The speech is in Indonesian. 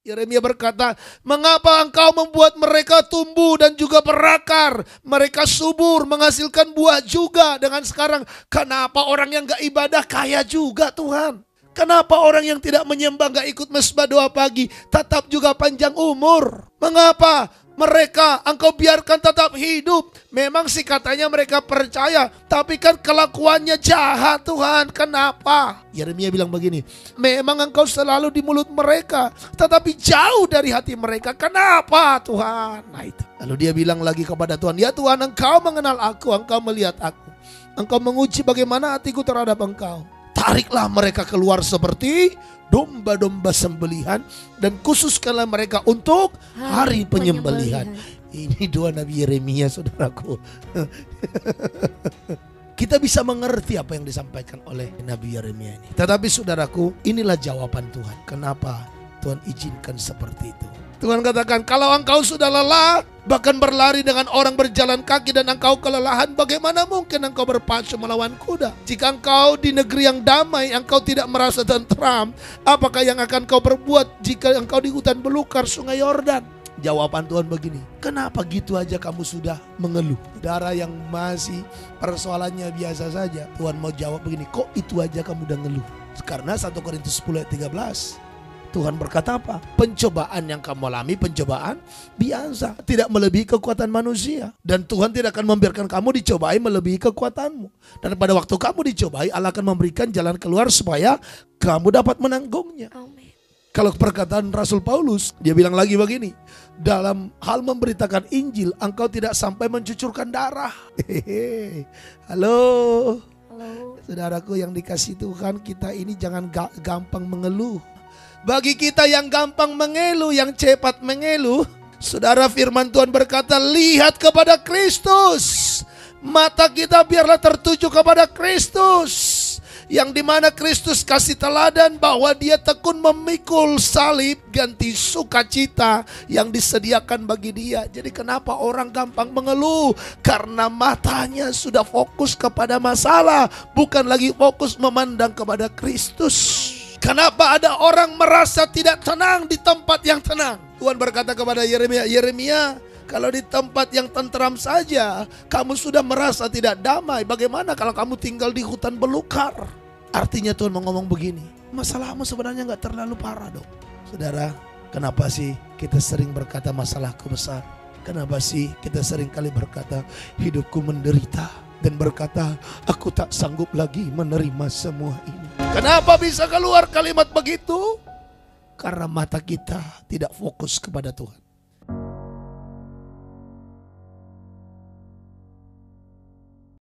Yeremia berkata, mengapa engkau membuat mereka tumbuh dan juga berakar? Mereka subur, menghasilkan buah juga. Dengan sekarang, kenapa orang yang gak ibadah kaya juga Tuhan? Kenapa orang yang tidak menyembah gak ikut mesbah doa pagi tetap juga panjang umur? Mengapa mereka engkau biarkan tetap hidup? Memang sih katanya mereka percaya, tapi kan kelakuannya jahat Tuhan. Kenapa? Yeremia bilang begini, memang engkau selalu di mulut mereka, tetapi jauh dari hati mereka. Kenapa Tuhan? Nah itu. Lalu dia bilang lagi kepada Tuhan, ya Tuhan, engkau mengenal aku, engkau melihat aku. Engkau menguji bagaimana hatiku terhadap engkau. Tariklah mereka keluar seperti domba-domba sembelihan dan khususkanlah mereka untuk hari penyembelihan. Ini doa Nabi Yeremia, saudaraku. Kita bisa mengerti apa yang disampaikan oleh Nabi Yeremia ini. Tetapi saudaraku, inilah jawaban Tuhan. Kenapa Tuhan izinkan seperti itu? Tuhan katakan, kalau engkau sudah lelah, bahkan berlari dengan orang berjalan kaki dan engkau kelelahan, bagaimana mungkin engkau berpacu melawan kuda? Jika engkau di negeri yang damai, engkau tidak merasa tentram, apakah yang akan kau perbuat jika engkau di hutan belukar sungai Yordan? Jawaban Tuhan begini, kenapa gitu aja kamu sudah mengeluh? Saudara yang masih persoalannya biasa saja, Tuhan mau jawab begini, kok itu aja kamu udah ngeluh? Karena 1 Korintus 10 ayat 13, Tuhan berkata apa? Pencobaan yang kamu alami, pencobaan biasa, tidak melebihi kekuatan manusia. Dan Tuhan tidak akan membiarkan kamu dicobai melebihi kekuatanmu. Dan pada waktu kamu dicobai, Allah akan memberikan jalan keluar supaya kamu dapat menanggungnya. Amin. Kalau perkataan Rasul Paulus, dia bilang lagi begini, dalam hal memberitakan Injil, engkau tidak sampai mencucurkan darah. Halo. Saudaraku yang dikasih Tuhan, kita ini jangan gampang mengeluh. Bagi kita yang gampang mengeluh, yang cepat mengeluh, saudara, firman Tuhan berkata, lihat kepada Kristus. Mata kita biarlah tertuju kepada Kristus, yang dimana Kristus kasih teladan bahwa dia tekun memikul salib ganti sukacita yang disediakan bagi dia. Jadi kenapa orang gampang mengeluh? Karena matanya sudah fokus kepada masalah, bukan lagi fokus memandang kepada Kristus. Kenapa ada orang merasa tidak tenang di tempat yang tenang? Tuhan berkata kepada Yeremia, Yeremia, kalau di tempat yang tentram saja kamu sudah merasa tidak damai, bagaimana kalau kamu tinggal di hutan belukar? Artinya Tuhan mau ngomong begini, masalahmu sebenarnya gak terlalu parah dong. Saudara, kenapa sih kita sering berkata masalahku besar? Kenapa sih kita sering kali berkata hidupku menderita? Dan berkata, aku tak sanggup lagi menerima semua ini. Kenapa bisa keluar kalimat begitu? Karena mata kita tidak fokus kepada Tuhan.